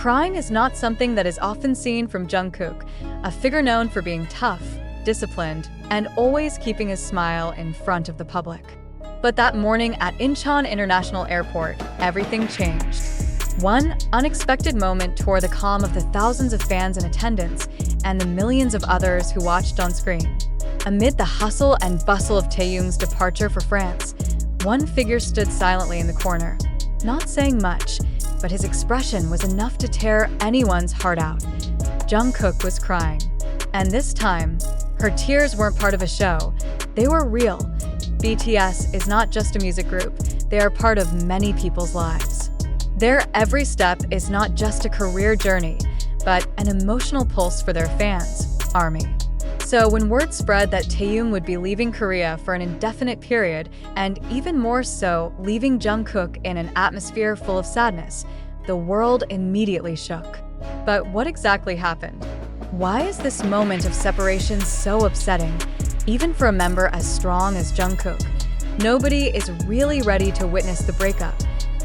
Crying is not something that is often seen from Jungkook, a figure known for being tough, disciplined, and always keeping his smile in front of the public. But that morning at Incheon International Airport, everything changed. One unexpected moment tore the calm of the thousands of fans in attendance and the millions of others who watched on screen. Amid the hustle and bustle of Taehyung's departure for France, one figure stood silently in the corner, not saying much, but his expression was enough to tear anyone's heart out. Jungkook was crying. And this time, her tears weren't part of a show. They were real. BTS is not just a music group. They are part of many people's lives. Their every step is not just a career journey, but an emotional pulse for their fans, ARMY. So when word spread that Taehyung would be leaving Korea for an indefinite period, and even more so, leaving Jungkook in an atmosphere full of sadness, the world immediately shook. But what exactly happened? Why is this moment of separation so upsetting, even for a member as strong as Jungkook? Nobody is really ready to witness the breakup,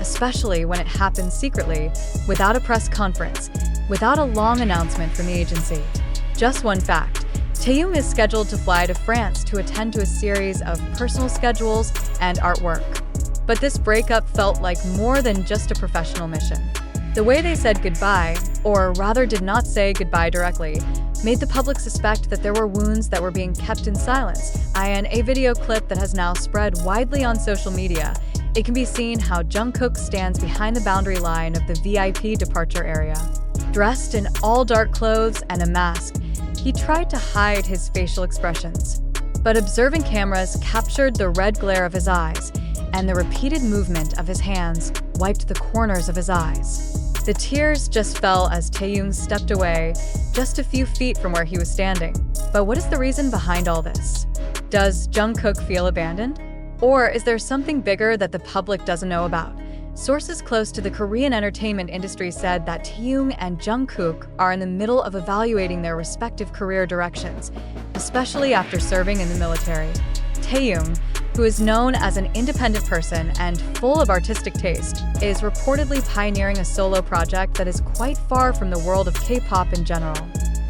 especially when it happens secretly, without a press conference, without a long announcement from the agency. Just one fact. Taehyung is scheduled to fly to France to attend to a series of personal schedules and artwork. But this breakup felt like more than just a professional mission. The way they said goodbye, or rather did not say goodbye directly, made the public suspect that there were wounds that were being kept in silence. In a video clip that has now spread widely on social media, it can be seen how Jungkook stands behind the boundary line of the VIP departure area. Dressed in all dark clothes and a mask, he tried to hide his facial expressions. But observing cameras captured the red glare of his eyes, and the repeated movement of his hands wiped the corners of his eyes. The tears just fell as Taehyung stepped away, just a few feet from where he was standing. But what is the reason behind all this? Does Jungkook feel abandoned? Or is there something bigger that the public doesn't know about? Sources close to the Korean entertainment industry said that Taehyung and Jungkook are in the middle of evaluating their respective career directions, especially after serving in the military. Taehyung, who is known as an independent person and full of artistic taste, is reportedly pioneering a solo project that is quite far from the world of K-pop in general.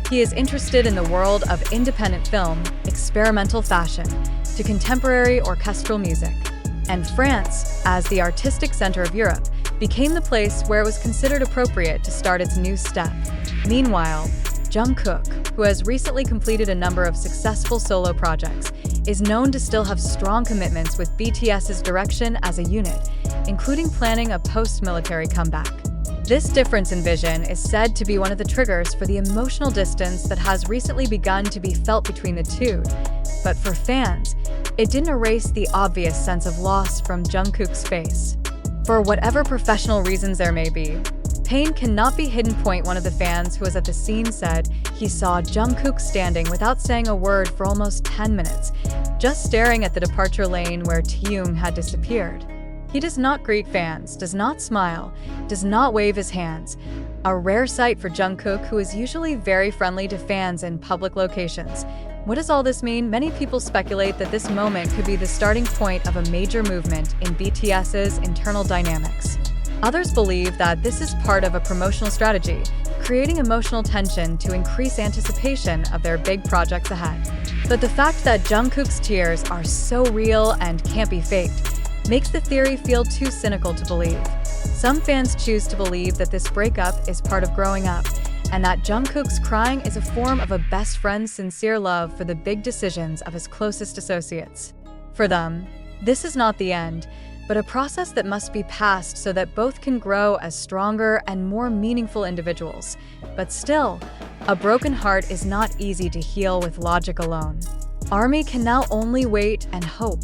He is interested in the world of independent film, experimental fashion, to contemporary orchestral music. And France, as the artistic center of Europe, became the place where it was considered appropriate to start its new step. Meanwhile, Jungkook, who has recently completed a number of successful solo projects, is known to still have strong commitments with BTS's direction as a unit, including planning a post-military comeback. This difference in vision is said to be one of the triggers for the emotional distance that has recently begun to be felt between the two. But for fans, it didn't erase the obvious sense of loss from Jungkook's face. For whatever professional reasons there may be, pain cannot be hidden. One of the fans who was at the scene said he saw Jungkook standing without saying a word for almost 10 minutes, just staring at the departure lane where Taehyung had disappeared. He does not greet fans, does not smile, does not wave his hands. A rare sight for Jungkook, who is usually very friendly to fans in public locations. What does all this mean? Many people speculate that this moment could be the starting point of a major movement in BTS's internal dynamics. Others believe that this is part of a promotional strategy, creating emotional tension to increase anticipation of their big projects ahead. But the fact that Jungkook's tears are so real and can't be faked makes the theory feel too cynical to believe. Some fans choose to believe that this breakup is part of growing up, and that Jungkook's crying is a form of a best friend's sincere love for the big decisions of his closest associates. For them, this is not the end, but a process that must be passed so that both can grow as stronger and more meaningful individuals. But still, a broken heart is not easy to heal with logic alone. ARMY can now only wait and hope,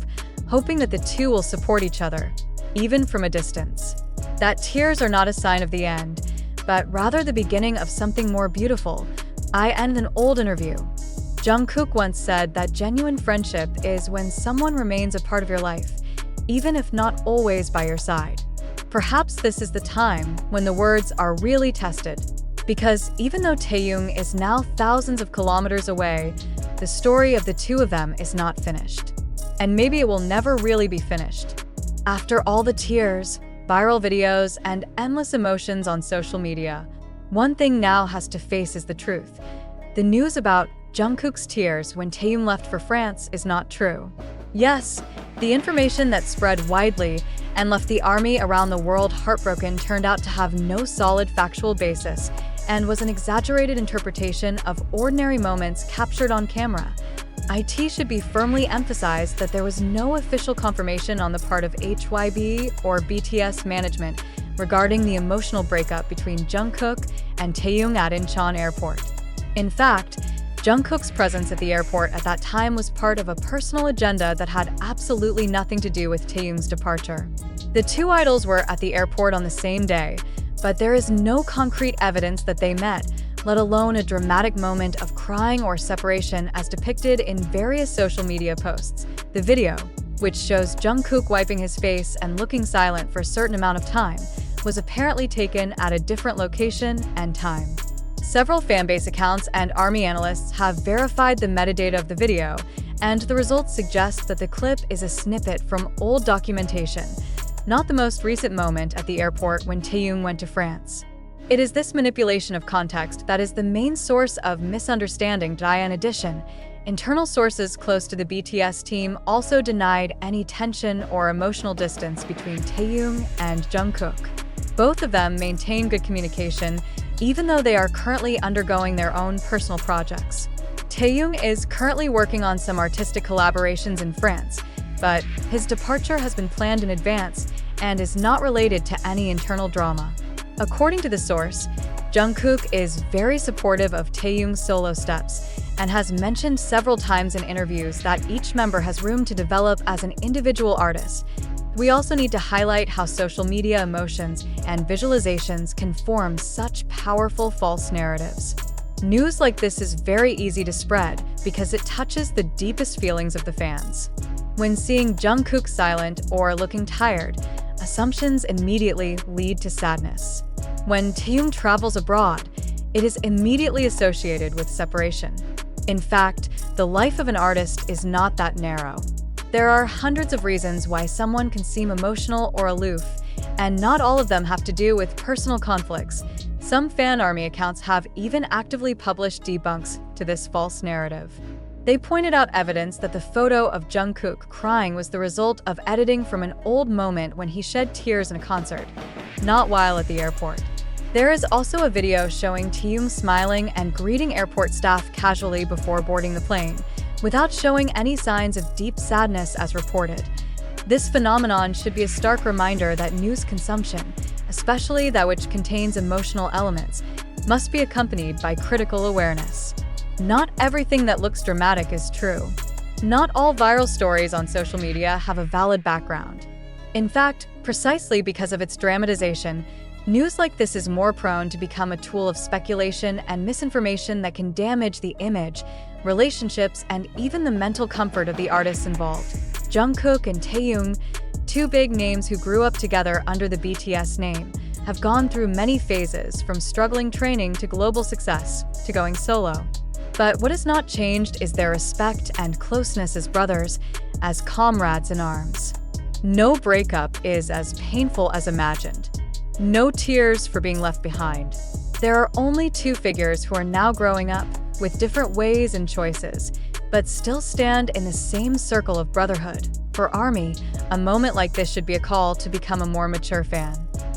hoping that the two will support each other, even from a distance. That tears are not a sign of the end, but rather the beginning of something more beautiful. I ended an old interview. Jungkook once said that genuine friendship is when someone remains a part of your life, even if not always by your side. Perhaps this is the time when the words are really tested. Because even though Taehyung is now thousands of kilometers away, the story of the two of them is not finished. And maybe it will never really be finished. After all the tears, viral videos, and endless emotions on social media, One thing now has to face is the truth. The news about Jungkook's tears when Taehyung left for France is not true. Yes, the information that spread widely and left the army around the world heartbroken turned out to have no solid factual basis and was an exaggerated interpretation of ordinary moments captured on camera. It should be firmly emphasized that there was no official confirmation on the part of hybe or BTS management regarding the emotional breakup between Jungkook and Taehyung at Incheon Airport. In fact, Jungkook's presence at the airport at that time was part of a personal agenda that had absolutely nothing to do with Taehyung's departure. The two idols were at the airport on the same day, but there is no concrete evidence that they met, let alone a dramatic moment of crying or separation as depicted in various social media posts. The video, which shows Jungkook wiping his face and looking silent for a certain amount of time, was apparently taken at a different location and time. Several fanbase accounts and ARMY analysts have verified the metadata of the video, and the results suggest that the clip is a snippet from old documentation, not the most recent moment at the airport when Taehyung went to France. It is this manipulation of context that is the main source of misunderstanding. In addition, internal sources close to the BTS team also denied any tension or emotional distance between Taehyung and Jungkook. Both of them maintain good communication, even though they are currently undergoing their own personal projects. Taehyung is currently working on some artistic collaborations in France, but his departure has been planned in advance and is not related to any internal drama. According to the source, Jungkook is very supportive of Taehyung's solo steps and has mentioned several times in interviews that each member has room to develop as an individual artist. We also need to highlight how social media emotions and visualizations can form such powerful false narratives. News like this is very easy to spread because it touches the deepest feelings of the fans. When seeing Jungkook silent or looking tired, assumptions immediately lead to sadness. When Taehyung travels abroad, it is immediately associated with separation. In fact, the life of an artist is not that narrow. There are hundreds of reasons why someone can seem emotional or aloof, and not all of them have to do with personal conflicts. Some fan army accounts have even actively published debunks to this false narrative. They pointed out evidence that the photo of Jungkook crying was the result of editing from an old moment when he shed tears in a concert, not while at the airport. There is also a video showing Taehyung smiling and greeting airport staff casually before boarding the plane, without showing any signs of deep sadness as reported. This phenomenon should be a stark reminder that news consumption, especially that which contains emotional elements, must be accompanied by critical awareness. Not everything that looks dramatic is true. Not all viral stories on social media have a valid background. In fact, precisely because of its dramatization, news like this is more prone to become a tool of speculation and misinformation that can damage the image, relationships, and even the mental comfort of the artists involved. Jungkook and Taehyung, two big names who grew up together under the BTS name, have gone through many phases, from struggling training to global success to going solo. But what has not changed is their respect and closeness as brothers, as comrades in arms. No breakup is as painful as imagined. No tears for being left behind. There are only two figures who are now growing up, with different ways and choices, but still stand in the same circle of brotherhood. For ARMY, a moment like this should be a call to become a more mature fan.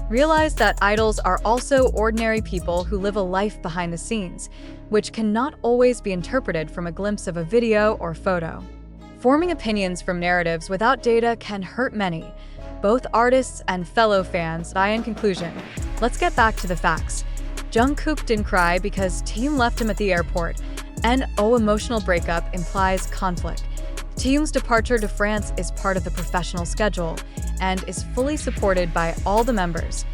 Realize that idols are also ordinary people who live a life behind the scenes, which cannot always be interpreted from a glimpse of a video or photo. Forming opinions from narratives without data can hurt many, both artists and fellow fans. In conclusion, let's get back to the facts. Jungkook didn't cry because Taehyung left him at the airport, and emotional breakup implies conflict. Taehyung's departure to France is part of the professional schedule and is fully supported by all the members.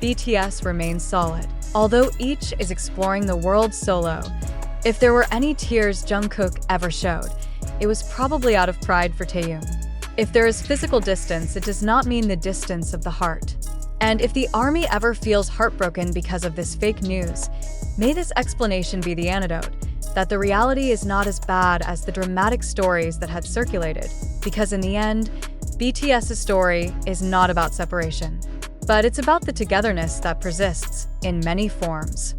BTS remains solid, although each is exploring the world solo. If there were any tears Jungkook ever showed, it was probably out of pride for Taehyung. If there is physical distance, it does not mean the distance of the heart. And if the ARMY ever feels heartbroken because of this fake news, may this explanation be the antidote, that the reality is not as bad as the dramatic stories that had circulated, because in the end, BTS's story is not about separation, but it's about the togetherness that persists in many forms.